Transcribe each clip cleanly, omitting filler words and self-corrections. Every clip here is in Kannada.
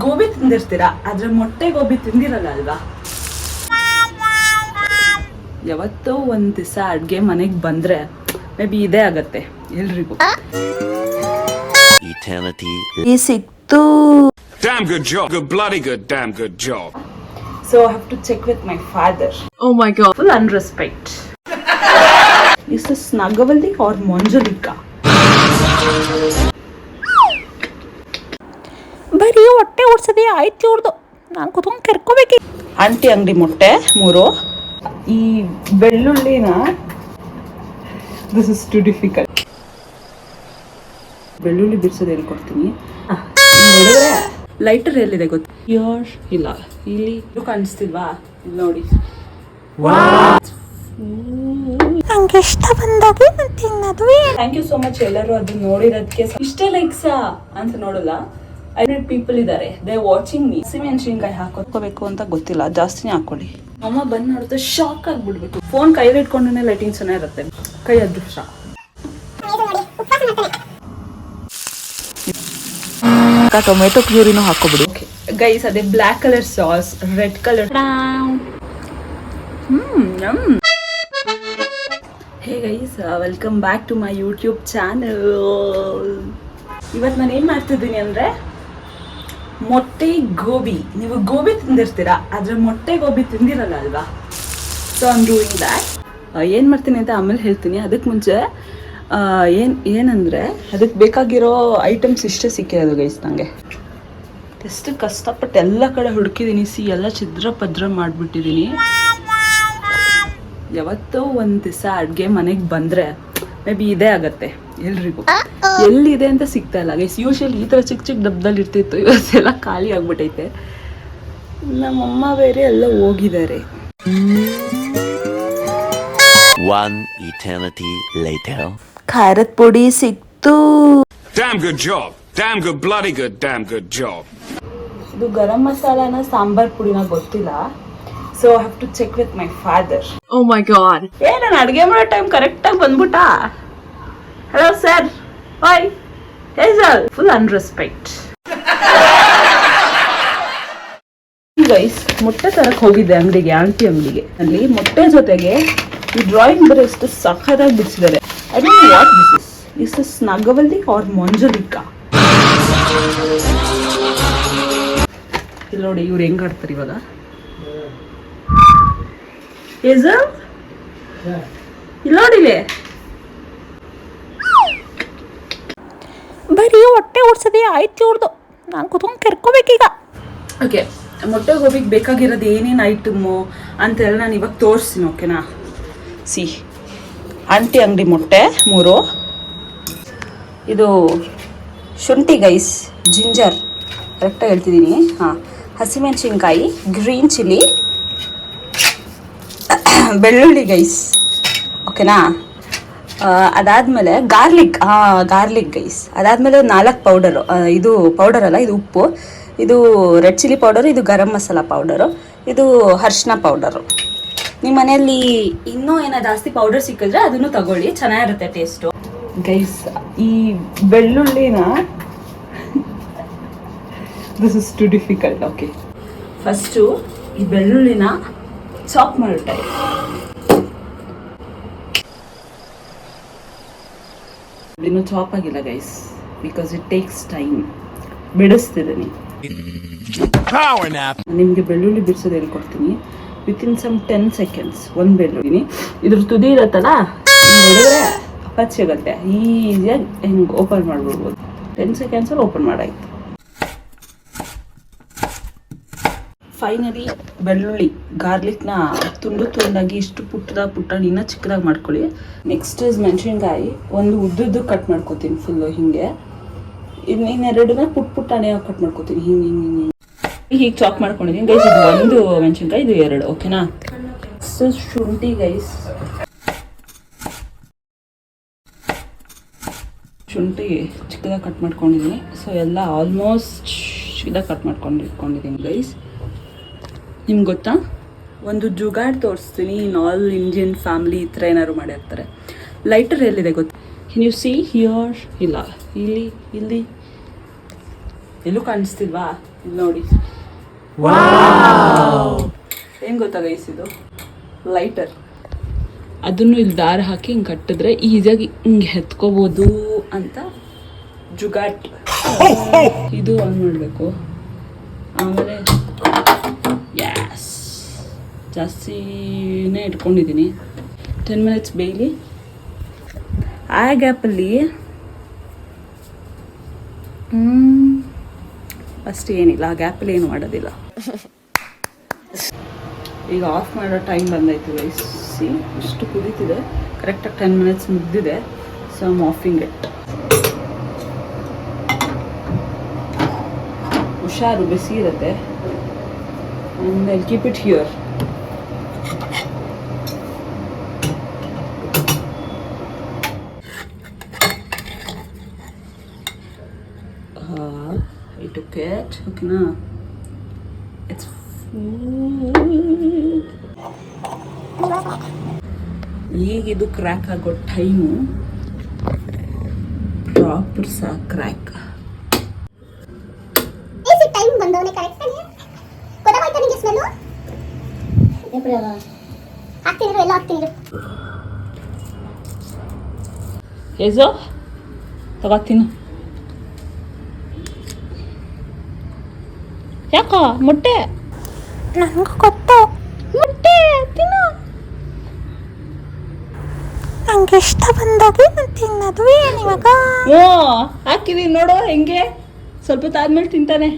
ಗೋಬಿ ತಿಂದಿರ್ತೀರಾ, ಆದ್ರೆ ಮೊಟ್ಟೆ ಗೋಬಿ ತಿಂದಿರಲ್ಲ ಅಲ್ವಾ? ಯಾವತ್ತೋ ಒಂದ್ ದಿವಸ ಅಡ್ಗೆ ಮನೆಗೆ ಬಂದ್ರೆ ಮೇ ಬಿ ಇದೇ ಆಗತ್ತೆ ಎಲ್ರಿಗೂ. ಸಿಕ್ತು. Damn good job. Good bloody good. Damn good job. So I have to check with my father. Oh my god. Full unrespect. Is this Nagavalli or Monjalika? ಬರೀ ಹೊಟ್ಟೆ ಓಡಿಸದೆ ಆಯ್ತು ಇವ್ರದ್ದು. ನಾನು ಕೂತ್ಕೊಂಡು ಕರ್ಕೋಬೇಕು. ಆಂಟಿ ಅಂಗಡಿ ಮೊಟ್ಟೆ 3. ಈ ಬೆಳ್ಳುಳ್ಳಿನ ದಿಸ್ ಇಸ್ ಟು ಡಿಫಿಕಲ್ಟ್. ಬೆಳ್ಳುಳ್ಳಿ ಬಿಡಿಸೋದು ಹೇಳ್ಕೊಡ್ತೀನಿ. ನೋಡಿದ್ರೆ ಲೈಟರ್ ಎಲ್ಲಿದೆ ಗೊತ್ತು? ಯೋರ್ ಇಲ್ಲ, ಇಲ್ಲಿ ಕಾಣಿಸ್ತಿಲ್ವಾ? ಇಲ್ಲಿ ನೋಡಿ. ನಂಗೆ ಇಷ್ಟ ಬಂದಾಗೆ ನಾನು ತಿನ್ನೋದು. ಥ್ಯಾಂಕ್ ಯು ಸೋ ಮಚ್ ಎಲ್ಲರೂ ಅದು ನೋಡಿರೋದಕ್ಕೆ. ಇಷ್ಟೇ ಲೈಕ್ಸಾ ಅಂತ ನೋಡಲ್ಲ. 500 ಪೀಪಲ್ ಇದ್ದಾರೆ. They watching me. ಹಸಿಮೆಣಸಿನಕಾಯಿ ಹಾಕೋಬೇಕು ಅಂತ ಗೊತ್ತಿಲ್ಲ, ಜಾಸ್ತಿನೇ ಹಾಕೊಳ್ಳಿ. ಅಮ್ಮ ಬಂದು ನೋಡಿದ್ರೆ ಶಾಕ್ ಆಗ್ಬಿಡ್ಬೇಕು. ಫೋನ್ ಕೈಯಲ್ಲಿ ಇಟ್ಕೊಂಡೇ ಲೈಟಿಂಗ್ ಚೆನ್ನಾಗಿ ಇರುತ್ತೆ. ಕೈ ಅದೃಷ್ಟ. ಟೊಮೆಟೊ ಪ್ಯೂರಿನೂ ಹಾಕೋಬಿಡು. ಗೈಸ್ ಅದೇ black colour sauce, red colour. Hey guys, welcome back to my YouTube channel. ಇವತ್ತು ನಾನು ಏನು ಮಾಡ್ತಿದ್ದೀನಿ ಅಂದರೆ ಮೊಟ್ಟೆ ಗೋಬಿ. ನೀವು ಗೋಬಿ ತಿಂದಿರ್ತೀರಾ, ಆದರೆ ಮೊಟ್ಟೆ ಗೋಬಿ ತಿಂದಿರಲ್ಲ ಅಲ್ವಾ? So I am doing that. ಏನು ಮಾಡ್ತೀನಿ ಅಂತ ಆಮೇಲೆ ಹೇಳ್ತೀನಿ. ಅದಕ್ಕೆ ಮುಂಚೆ ಏನಂದರೆ ಅದಕ್ಕೆ ಬೇಕಾಗಿರೋ ಐಟಮ್ಸ್ ಇಷ್ಟೇ ಸಿಕ್ಕಿರೋದು ಗೈಸ್. ನನಗೆ ಎಷ್ಟು ಕಷ್ಟಪಟ್ಟು ಎಲ್ಲ ಕಡೆ ಹುಡುಕಿದ್ದೀನಿ. ಎಲ್ಲ ಛಿದ್ರ ಪದ್ರ ಮಾಡಿಬಿಟ್ಟಿದ್ದೀನಿ. ಯಾವತ್ತೋ ಒಂದು ದಿವಸ ಅಡುಗೆ ಮನೆಗೆ ಬಂದರೆ ಮೇ ಬಿ ಇದೇ ಆಗತ್ತೆ ಎಲ್ರಿಗೂ. ಎಲ್ಲಿದೆ ಅಂತ ಸಿಗ್ತಾ ಇಲ್ಲ ಗೈಸ್. ಯೂಶಲಿ ಈ ಥರ ಚಿಕ್ಕ ಚಿಕ್ಕ ಡಬ್ಬದಲ್ಲಿ ಇರ್ತಿತ್ತು. ಇವತ್ತೆಲ್ಲ ಖಾಲಿ ಆಗ್ಬಿಟ್ಟೈತೆ. ನಮ್ಮಮ್ಮ ಬೇರೆ ಎಲ್ಲ ಹೋಗಿದ್ದಾರೆ. One eternity later. ಖಾರದ ಪುಡಿ ಸಿಕ್ತು. Damn good job. Damn good bloody good. Damn good job. ಇದು ಗರಂ ಮಸಾಲಾನ ಸಾಂಬಾರ್ ಪುಡಿನ ಗೊತ್ತಿಲ್ಲ. So I have to check with my father. Oh my god. ನಾನು ಅಡುಗೆ ಮಾಡೋ ಟೈಮ್ ಕರೆಕ್ಟಾಗಿ ಬಂದ್ಬಿಟ್ಟ. Hello sir, bye. Hassle full unrespect. Guys, ಮೊಟ್ಟೆ ತರಕ್ಕೆ ಹೋಗಿದ್ದೆ ಅಂಗಡಿಗೆ, ಆಂಟಿ ಅಂಗಡಿಗೆ. ಅಲ್ಲಿ ಮೊಟ್ಟೆ ಜೊತೆಗೆ ಈ ಡ್ರಾಯಿಂಗ್ ಬರೋ ಎಷ್ಟು ಸಖತ್ತಾಗಿ ಬಿಡಿಸಿದ್ದಾರೆ. I don't know what this is. Is this Nagavalli or Manjulika? ಇಲ್ಲಿ ನೋಡಿ ಇವ್ರು ಹೆಂಗ್ ಆಡ್ತಾರೆ ಇವಾಗ. ಹೇಸಲ್ ಇಲ್ಲಿ ನೋಡಿಲೆ. ಬರೀ ಹೊಟ್ಟೆ ಓಡಿಸದೆ ಆಯ್ತು ಇವ್ರದ್ದು. ನಾನು ಕೂತ್ಕೊಂಡು ಕರ್ಕೋಬೇಕೀಗ. ಓಕೆ, ಮೊಟ್ಟೆ ಗೋಬಿಗೆ ಬೇಕಾಗಿರೋದು ಏನೇನು ಐಟಮು ಅಂತೆಲ್ಲ ನಾನು ಇವಾಗ ತೋರಿಸ್ತೀನಿ. ಓಕೆನಾ? ಸಿ, ಆಂಟಿ ಅಂಗಡಿ ಮೊಟ್ಟೆ 3. ಇದು ಶುಂಠಿ ಗೈಸ್, ಜಿಂಜರ್ ಕರೆಕ್ಟಾಗಿ ಹೇಳ್ತಿದ್ದೀನಿ. ಹಾಂ, ಹಸಿಮೆಣಸಿನ್ಕಾಯಿ, ಗ್ರೀನ್ ಚಿಲ್ಲಿ, ಬೆಳ್ಳುಳ್ಳಿ ಗೈಸ್. ಓಕೆನಾ? ಅದಾದಮೇಲೆ ಗಾರ್ಲಿಕ್ ಗೈಸ್. ಅದಾದಮೇಲೆ 4 ಪೌಡರು. ಇದು ಪೌಡರ್ ಅಲ್ಲ, ಇದು ಉಪ್ಪು. ಇದು ರೆಡ್ ಚಿಲ್ಲಿ ಪೌಡರು, ಇದು ಗರಂ ಮಸಾಲ ಪೌಡರು, ಇದು ಅರಿಶಿನ ಪೌಡರು. ನಿಮ್ಮ ಮನೆಯಲ್ಲಿ ಇನ್ನೂ ಏನೋ ಜಾಸ್ತಿ ಪೌಡರ್ ಸಿಕ್ಕಿದ್ರೆ ಅದನ್ನು ತಗೊಳ್ಳಿ, ಚೆನ್ನಾಗಿರುತ್ತೆ ಟೇಸ್ಟು ಗೈಸ್. ಈ ಬೆಳ್ಳುಳ್ಳಿನ this is too difficult. Okay, first ಈ ಬೆಳ್ಳುಳ್ಳಿನ ಚಾಪ್ ಮಾಡಿರ್ತಾರೆ. ಇನ್ನೂ ಚಾಪ್ ಆಗಿಲ್ಲ guys, because it takes time. ಬಿಡಿಸ್ತಿದ್ದೀನಿ. ನಿಮಗೆ ಬೆಳ್ಳುಳ್ಳಿ ಬಿಡಿಸೋದು ಹೇಳ್ಕೊಡ್ತೀನಿ. ವಿತಿನ್ ಸಮ್ 10 seconds ಒಂದು ಬೆಳ್ಳುಳ್ಳಿನಿ ಇದ್ರ ತುದಿ ಇರತ್ತಲ್ಲ, ನೋಡಿದ್ರೆ ಅಪಾಚಿ ಆಗುತ್ತೆ. ಈಸಿಯಾಗಿ ಹೆಂಗೆ ಓಪನ್ ಮಾಡ್ಬಿಡ್ಬೋದು. 10 seconds ಓಪನ್ ಮಾಡಾಯ್ತು. ಫೈನಲಿ ಬೆಳ್ಳುಳ್ಳಿ ಗಾರ್ಲಿಕ್ನ ತುಂಡಾಗಿ ಇಷ್ಟು ಪುಟ್ಟದಾಗಿ ಇನ್ನೂ ಚಿಕ್ಕದಾಗಿ ಮಾಡ್ಕೊಳ್ಳಿ. ನೆಕ್ಸ್ಟ್ ಇಸ್ ಮೆಣಸಿನ್ಕಾಯಿ. ಒಂದು ಉದ್ದುದ್ದು ಕಟ್ ಮಾಡ್ಕೊತೀನಿ ಫುಲ್ಲು ಹಿಂಗೆ. ಇನ್ನೆರಡನ್ನ ಪುಟ್ಟಣೆ ಕಟ್ ಮಾಡ್ಕೊತೀನಿ ಹಿಂಗೆ ಹೀಗೆ ಚಾಪ್ ಮಾಡ್ಕೊಂಡಿದ್ದೀನಿ ಗೈಸ್. ಇದು ಒಂದು ಮೆಣಸಿನ್ಕಾಯಿ, ಇದು 2. ಓಕೆನಾ? ಶುಂಠಿ ಗೈಸ್, ಶುಂಠಿ ಚಿಕ್ಕದಾಗಿ ಕಟ್ ಮಾಡ್ಕೊಂಡಿದ್ದೀನಿ. ಸೊ ಎಲ್ಲ ಆಲ್ಮೋಸ್ಟ್ ಚಿಕ್ಕದಾಗಿ ಕಟ್ ಇಟ್ಕೊಂಡಿದ್ದೀನಿ ಗೈಸ್. ನಿಮ್ಗೆ ಗೊತ್ತಾ, ಒಂದು ಜುಗಾಡ್ ತೋರಿಸ್ತೀನಿ. ಇನ್ ಆಲ್ ಇಂಡಿಯನ್ ಫ್ಯಾಮಿಲಿ ಈ ಥರ ಏನಾದ್ರು ಮಾಡಿರ್ತಾರೆ. ಲೈಟರ್ ಎಲ್ಲಿದೆ ಗೊತ್ತಾ? ನೀವು ಸಿ ಹಿಯರ್ ಇಲ್ಲ, ಇಲ್ಲಿ ಎಲ್ಲೂ ಕಾಣಿಸ್ತಿಲ್ವಾ? ಇದು ನೋಡಿ, ಏನ್ ಗೊತ್ತಾ ಗೈಸ್, ಇದು ಲೈಟರ್. ಅದನ್ನು ಇಲ್ಲಿ ದಾರ ಹಾಕಿ ಹಿಂಗೆ ಕಟ್ಟಿದ್ರೆ ಈಸಿಯಾಗಿ ಹಿಂಗೆ ಎತ್ಕೋಬೋದು ಅಂತ ಜುಗಾಟ್. ಇದು ಆನ್ ಮಾಡಬೇಕು. ಆಮೇಲೆ ಗ್ಯಾಸ್ ಜಾಸ್ತಿನೇ ಇಟ್ಕೊಂಡಿದ್ದೀನಿ. 10 ಮಿನಿಟ್ಸ್ ಬೇಯಲಿ. ಆ ಗ್ಯಾಪಲ್ಲಿ ಅಷ್ಟು ಏನಿಲ್ಲ, ಆ ಗ್ಯಾಪಲ್ಲಿ ಏನು ಮಾಡೋದಿಲ್ಲ. ಈಗ ಆಫ್ ಮಾಡೋ ಟೈಮ್ ಬಂದಾಯ್ತು ಗೈಸ್. ಸಿ ಇಷ್ಟು ಕುದೀತಿದೆ, ಕರೆಕ್ಟಾಗಿ 10 ಮಿನಿಟ್ಸ್ ಮುಗ್ದಿದೆ. So I am offing it. ಹುಷಾರು, ಬಿಸಿ ಇರುತ್ತೆ. And I keep it here. I took it. Okay, na. It's ಈಗ ಇದು ಕ್ರ್ಯಾಕ್ ಆಗೋ ಟೈಮು ಪ್ರಾಪರ್ ಸಾ ಕ್ರ್ಯಾಕ್. ಟೈಮ್ ಬಂದವನೇ ಕರೆಕ್ಟ್ ಗೊತ್ತಾಯ್ತಾ ನಿಮಗೆ ಸ್ಮೆಲ್ಲು? ಹಾಕ್ತಿದ್ರು ಎಲ್ಲ ಹಾಕ್ತಿದ್ರು. ಏಜೋ ತಗೋತೀನಿ. ಯಾಕೋ ಮೊಟ್ಟೆ ನಂಗೆ ಗೊತ್ತು, ಮೊಟ್ಟೆ ತಿನ್ನು. ನಂಗೆ ಇಷ್ಟ ಬಂದಾಗೆ ನಾನು ತಿನ್ನೋದು. ಏನಿವಾಗ ಓ ಹಾಕಿದೀನಿ ನೋಡು ಹೆಂಗೆ, ಸ್ವಲ್ಪ ಆದ್ಮೇಲೆ ತಿಂತಾನೆ.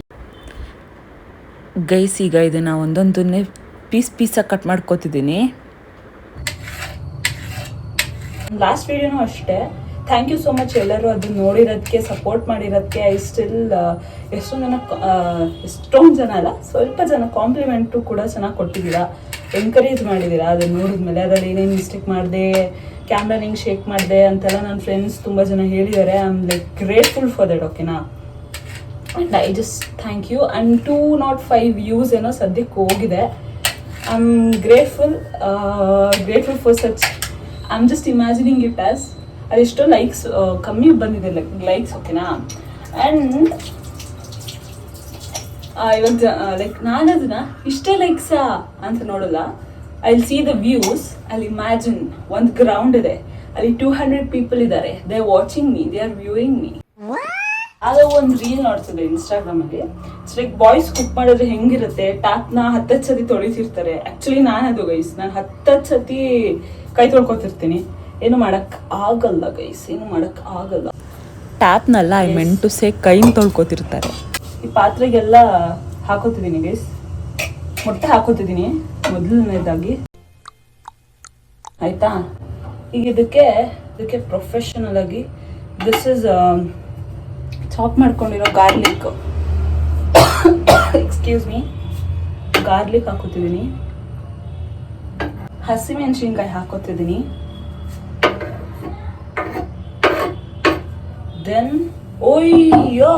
ಗೈಸ್ ಈಗ ಇದನ್ನು ಒಂದೊಂದನ್ನೇ ಪೀಸಾಗಿ ಕಟ್ ಮಾಡ್ಕೋತಿದ್ದೀನಿ. ಲಾಸ್ಟ್ ವಿಡಿಯೋನೂ ಅಷ್ಟೇ. ಥ್ಯಾಂಕ್ ಯು ಸೋ ಮಚ್ ಎಲ್ಲರೂ ಅದನ್ನ ನೋಡಿರೋದಕ್ಕೆ, ಸಪೋರ್ಟ್ ಮಾಡಿರೋದಕ್ಕೆ. ಐ ಸ್ಟಿಲ್ ಎಷ್ಟೊಂದು ಜನ ಅಲ್ಲ, ಸ್ವಲ್ಪ ಜನ ಕಾಂಪ್ಲಿಮೆಂಟು ಕೂಡ ಚೆನ್ನಾಗಿ ಕೊಟ್ಟಿದ್ದೀರಾ, ಎನ್ಕರೇಜ್ ಮಾಡಿದ್ದೀರಾ. ಅದನ್ನು ನೋಡಿದ್ಮೇಲೆ ಅದರಲ್ಲಿ ಏನೇನು ಮಿಸ್ಟೇಕ್ ಮಾಡಿದೆ, ಕ್ಯಾಮ್ರಾ ಹಿಂಗೆ ಶೇಕ್ ಮಾಡಿದೆ ಅಂತೆಲ್ಲ ನನ್ನ ಫ್ರೆಂಡ್ಸ್ ತುಂಬ ಜನ ಹೇಳಿದ್ದಾರೆ. I am like grateful for that. ಓಕೆನಾ? And I just thank you. And 205 views ಏನೋ ಸದ್ಯಕ್ಕೆ ಹೋಗಿದೆ. I am grateful for such. I am just imagining it as ಅದೆಷ್ಟೋ ಲೈಕ್ಸ್ ಕಮ್ಮಿ ಬಂದಿದೆ ಲೈಕ್ಸ್. ಓಕೆನಾ? ಆ್ಯಂಡ್ ಇವಾಗ ಲೈಕ್ ನಾನು ಅದನ್ನ ಇಷ್ಟೇ ಲೈಕ್ಸಾ ಅಂತ ನೋಡಲ್ಲ. I will see the views. I will imagine ಒಂದು ಗ್ರೌಂಡ್ ಇದೆ, ಅಲ್ಲಿ 200 ಪೀಪಲ್ ಇದ್ದಾರೆ. They are watching me, they are viewing me. ಆಗ ಒಂದು ರೀಲ್ ನೋಡ್ತಿದ್ದೆ ಇನ್ಸ್ಟಾಗ್ರಾಮಲ್ಲಿ. ಇಟ್ಸ್ ಲೈಕ್ ಬಾಯ್ಸ್ ಕುಕ್ ಮಾಡಿದ್ರೆ ಹೆಂಗಿರುತ್ತೆ, ಟ್ಯಾಪ್ನ 10 ಸತಿ ತೊಳಿತಿರ್ತಾರೆ. ಆ್ಯಕ್ಚುಲಿ ನಾನು ಅದು ಗೈಸ್, ನಾನು 10 ಸತಿ ಕೈ ತೊಳ್ಕೊತಿರ್ತೀನಿ. ಏನು ಮಾಡಕ್ ಆಗಲ್ಲ ಗೈಸ್, ಏನು ಮಾಡಕ್ ಆಗಲ್ಲ. ಟ್ಯಾಪ್ನಲ್ಲ, ಐ ಮೆಂಟ್ ಟು ಸೇ ಕೈನ ತೊಳ್ಕೊತಿರ್ತಾರೆ. ಈ ಪಾತ್ರೆಗೆಲ್ಲ ಹಾಕೋತಿದ್ದೀನಿ ಗೈಸ್. ಮೊಟ್ಟೆ ಹಾಕೋತಿದ್ದೀನಿ ಮೊದಲನೇದಾಗಿ, ಆಯ್ತಾ? ಈಗ ಇದಕ್ಕೆ ಪ್ರೊಫೆಷನಲ್ ಆಗಿ ದಿಸ್ ಇಸ್ ಚಾಪ್ ಮಾಡ್ಕೊಂಡಿರೋ ಗಾರ್ಲಿಕ್, ಎಕ್ಸ್ಕ್ಯೂಸ್ ಮೀ, ಗಾರ್ಲಿಕ್ ಹಾಕೋತಿದ್ದೀನಿ. ಹಸಿಮೆಣಸಿನ್ಕಾಯಿ ಹಾಕೋತಿದ್ದೀನಿ. ದೆನ್ ಓಯ್ಯೋ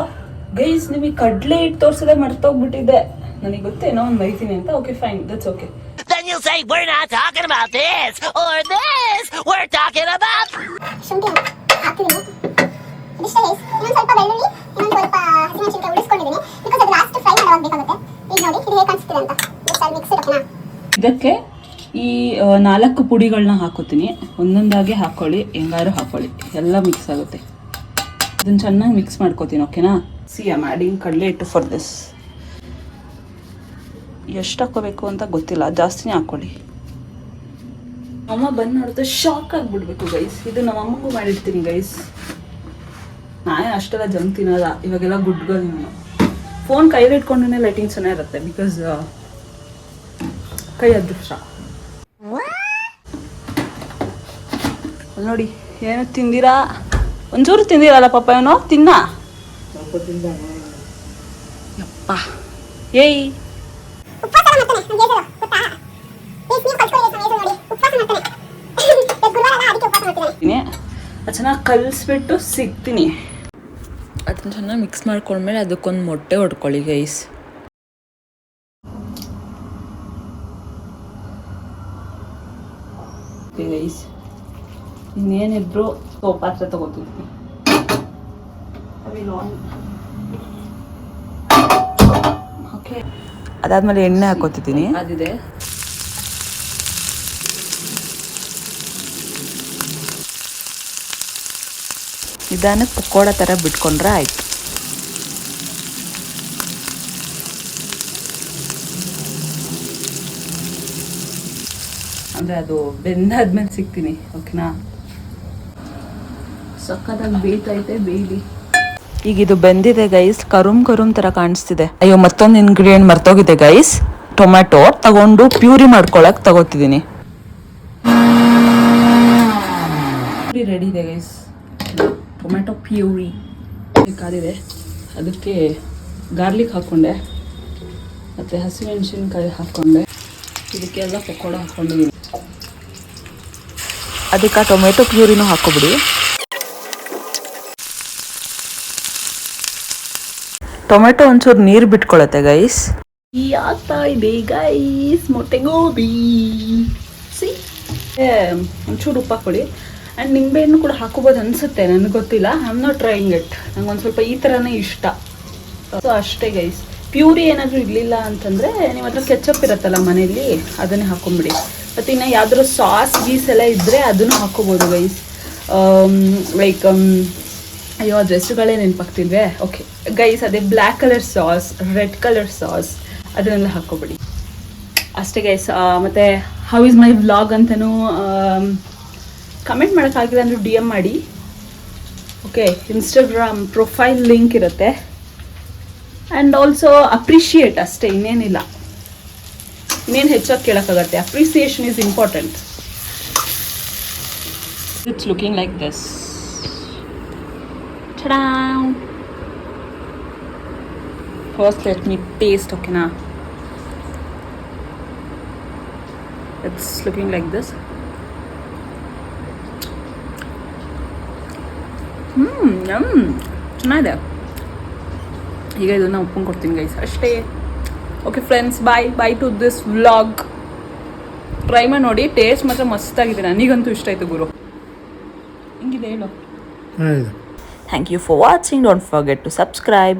ಗೈಸ್, ನಿಮಗೆ ಕಡಲೆ ಹಿಟ್ಟು ತೋರಿಸದೆ ಮರ್ತೋಗ್ಬಿಟ್ಟಿದ್ದೆ. ನನಗೆ ಗೊತ್ತೇನೋ ಒಂದು ಬೈತೀನಿ ಅಂತ. Okay fine, that's okay. Then you'll say, we're not talking about this or this. We're talking about... ಶುಂಠಿ ಹಾಕ್ತಿದ್ದೀನಿ. ಇದಿಷ್ಟೇ ಗೈಸ್. ಇನ್ನೊಂದು ಸ್ವಲ್ಪ ಬೆಳ್ಳುಳ್ಳಿ, ಇನ್ನೊಂದು ಸ್ವಲ್ಪ ಹಸಿಮೆಣಸಿನಕಾಯಿ ಉಳಿಸ್ಕೊಂಡಿದ್ದೀನಿ. ಬಿಕಾಸ್ ಅದು ಲಾಸ್ಟ್ ಫ್ರೈ ಮಾಡಬೇಕಾಗುತ್ತೆ. ಈಗ ನೋಡಿ ಇದು ಹೇಗೆ ಕಾಣಿಸ್ತಿದೆ ಅಂತ. ಮಿಕ್ಸ್ ಓಕೆನಾ? ಇದಕ್ಕೆ ಈ 4 ಪುಡಿಗಳನ್ನ ಹಾಕೋತೀನಿ. ಒಂದೊಂದಾಗಿ ಹಾಕೊಳ್ಳಿ, ಹೆಂಗಾರು ಹಾಕೊಳ್ಳಿ, ಎಲ್ಲ ಮಿಕ್ಸ್ ಆಗುತ್ತೆ. ಇದನ್ನು ಚೆನ್ನಾಗಿ ಮಿಕ್ಸ್ ಮಾಡ್ಕೋತೀನಿ. ಓಕೆನಾ? ಸಿ ಐ ಆಮ್ ಆ್ಯಡಿಂಗ್ ಕಡಲೆ ಹಿಟ್ಟು ಫಾರ್ ದಿಸ್. ಎಷ್ಟು ಹಾಕೋಬೇಕು ಅಂತ ಗೊತ್ತಿಲ್ಲ, ಜಾಸ್ತಿನೇ ಹಾಕ್ಕೊಳ್ಳಿ. ಅಮ್ಮ ಬಂದು ನೋಡಿದ್ರೆ ಶಾಕ್ ಆಗಿಬಿಡ್ಬೇಕು ಗೈಸ್. ಇದು ನಮ್ಮ ಅಮ್ಮಗೂ ಮಾಡಿರ್ತೀನಿ ಗೈಸ್. ನಾನೇ ಅಷ್ಟೆಲ್ಲ ಜಂಕ್ ತಿನ್ನೋಲ್ಲ, ಇವಾಗೆಲ್ಲ ಗುಡ್ಗಳು. ನಾನು ಫೋನ್ ಕೈಲಿ ಇಟ್ಕೊಂಡೇ ಲೈಟಿಂಗ್ ಚೆನ್ನಾಗಿ ಇರುತ್ತೆ, ಬಿಕಾಸ್ ಕೈ ಅದೃಷ್ಟ. ನೋಡಿ ಏನು ತಿಂದಿರಾ? ಒಂಚೂರು ತಿಂದಿರಲ್ಲ ಪಾಪ ಇವನು. ತಿನ್ನ ಯಪ್ಪ. ಏಯ್ ಉಪವಾಸ ಮಾಡ್ತಾನೆ ನನಗೆ ಗೊತ್ತಾ? ಪ್ಲೀಸ್ ನೀವು ಕಲ್ತ್ಕೊಳ್ಳಿ ನೋಡಿ. ಉಪವಾಸ ಮಾಡ್ತಾನೆ. ಗುರುವಾರ ಅದಕ್ಕೆ ಉಪವಾಸ ಮಾಡ್ತಾನೆ. ಅದು ಚೆನ್ನಾಗಿ ಕಲಿಸ್ಬಿಟ್ಟು ಸಿಗ್ತೀನಿ. ಅದನ್ನ ಚೆನ್ನಾಗಿ ಮಿಕ್ಸ್ ಮಾಡ್ಕೊಂಡ್ಮೇಲೆ ಅದಕ್ಕೊಂದು ಮೊಟ್ಟೆ ಹೊಡ್ಕೊಳ್ಳಿ ಗೈಸ್. ಗೈಸ್ ಇನ್ನೇನಿಬ್ರು ಪಾತ್ರೆ ತಗೋತಿದ್ವಿ. ಅದಾದ್ಮೇಲೆ ಎಣ್ಣೆ ಹಾಕೋತಿದ್ದೀನಿ. ಅದಿದೆ. ನಿಧಾನಕ್ಕೆ ಪಕೋಡ ಥರ ಬಿಟ್ಕೊಂಡ್ರೆ ಆಯ್ತು. ಅಂದರೆ ಅದು ಬೆಂದಾದ್ಮೇಲೆ ಸಿಗ್ತೀನಿ, ಓಕೆನಾ? ಸಕ್ಕತ್ತಾಗಿ ಬೇಯ್ತೈತೆ, ಬೇಯ್ಲಿ. ಈಗ ಇದು ಬೆಂದಿದೆ ಗೈಸ್, ಕರುಮ್ ಥರ ಕಾಣಿಸ್ತಿದೆ. ಅಯ್ಯೋ, ಮತ್ತೊಂದು ಇಂಗ್ರೀಡಿಯೆಂಟ್ ಮರ್ತೋಗಿದೆ ಗೈಸ್. ಟೊಮ್ಯಾಟೊ ತಗೊಂಡು ಪ್ಯೂರಿ ಮಾಡ್ಕೊಳಕ್ ತಗೋತಿದ್ದೀನಿ. ಪ್ಯೂರಿ ರೆಡಿ ಇದೆ ಗೈಸ್. ಟೊಮ್ಯಾಟೊ ಪ್ಯೂರಿ ಕಾದಿದೆ. ಅದಕ್ಕೆ ಗಾರ್ಲಿಕ್ ಹಾಕ್ಕೊಂಡೆ ಮತ್ತು ಹಸಿಮೆಣಸಿನ್ಕಾಯಿ ಹಾಕ್ಕೊಂಡೆ. ಇದಕ್ಕೆಲ್ಲ ಪಕೋಡ ಹಾಕ್ಕೊಂಡಿದ್ದೀನಿ. ಅದಕ್ಕೆ ಟೊಮೆಟೊ ಪ್ಯೂರಿನೂ ಹಾಕೋಬಿಡಿ. ಟೊಮೆಟೊ ಒಂಚೂರು ನೀರು ಬಿಟ್ಕೊಳತ್ತೆ ಗೈಸ್. ಈ ಆಗ್ತಾ ಇದೆ ಗೈಸ್ ಮೊಟ್ಟೆ ಗೋಬಿ. ಸಿ ಒಂಚೂರು ಉಪ್ಪು ಹಾಕ್ಕೊಳ್ಳಿ. ಆ್ಯಂಡ್ ನಿಂಬೆಹಣ್ಣು ಕೂಡ ಹಾಕೋಬೋದು ಅನಿಸುತ್ತೆ, ನನಗೆ ಗೊತ್ತಿಲ್ಲ. I am not trying it. ನಂಗೆ ಒಂದು ಸ್ವಲ್ಪ ಈ ಥರನೇ ಇಷ್ಟ. ಸೊ ಅಷ್ಟೇ ಗೈಸ್. ಪ್ಯೂರಿ ಏನಾದರೂ ಇರಲಿಲ್ಲ ಅಂತಂದರೆ ನಿಮ್ಮ ಹತ್ರ ಕೆಚಪ್ ಇರುತ್ತಲ್ಲ ಮನೆಯಲ್ಲಿ, ಅದನ್ನೇ ಹಾಕೊಂಬಿಡಿ. ಮತ್ತು ಇನ್ನು ಯಾವ್ದಾದ್ರು ಸಾಸ್ ಗೀಸ್ ಎಲ್ಲ ಇದ್ದರೆ ಅದನ್ನು ಹಾಕೋಬೋದು ಗೈಸ್. ಲೈಕ್ ಅಯ್ಯೋ ಅದು ಹೆಸರುಗಳೇ ನೆನಪಾಗ್ತಿಲ್ವೇ. ಓಕೆ ಗೈಸ್, ಅದೇ black colour sauce, red colour sauce, ಅದನ್ನೆಲ್ಲ ಹಾಕೋಬಿಡಿ ಅಷ್ಟೇ ಗೈಸ್. ಮತ್ತು ಹೌ ಇಸ್ ಮೈ ವ್ಲಾಗ್ ಅಂತಲೂ ಕಮೆಂಟ್ ಮಾಡೋಕ್ಕಾಗಿಲ್ಲ ಅಂದರೆ DM ಮಾಡಿ. ಓಕೆ, ಇನ್ಸ್ಟಾಗ್ರಾಮ್ ಪ್ರೊಫೈಲ್ ಲಿಂಕ್ ಇರುತ್ತೆ. ಆ್ಯಂಡ್ ಆಲ್ಸೋ ಅಪ್ರಿಷಿಯೇಟ್ ಅಷ್ಟೇ, ಇನ್ನೇನಿಲ್ಲ. ಇನ್ನೇನು ಹೆಚ್ಚಾಗಿ ಕೇಳೋಕ್ಕಾಗತ್ತೆ. Appreciation is important. It's looking like this. Ta-da! First let me taste, okay na. It's looking like this. ಚೆನ್ನಾಗಿದೆ. ಈಗ ಇದನ್ನು ಉಪ್ಪು ಕೊಡ್ತೀನಿ ಗೈಸ್, ಅಷ್ಟೇ. Okay friends, bye to this vlog. Try ಮಾಡಿ ನೋಡಿ, ಟೇಸ್ಟ್ ಮಾತ್ರ ಮಸ್ತಾಗಿದೆ. ನನಗಂತೂ ಇಷ್ಟ ಆಯಿತು ಗುರು. ಹಿಂಗಿದೆ ಹೇಳು. Thank you for watching. Don't forget to subscribe.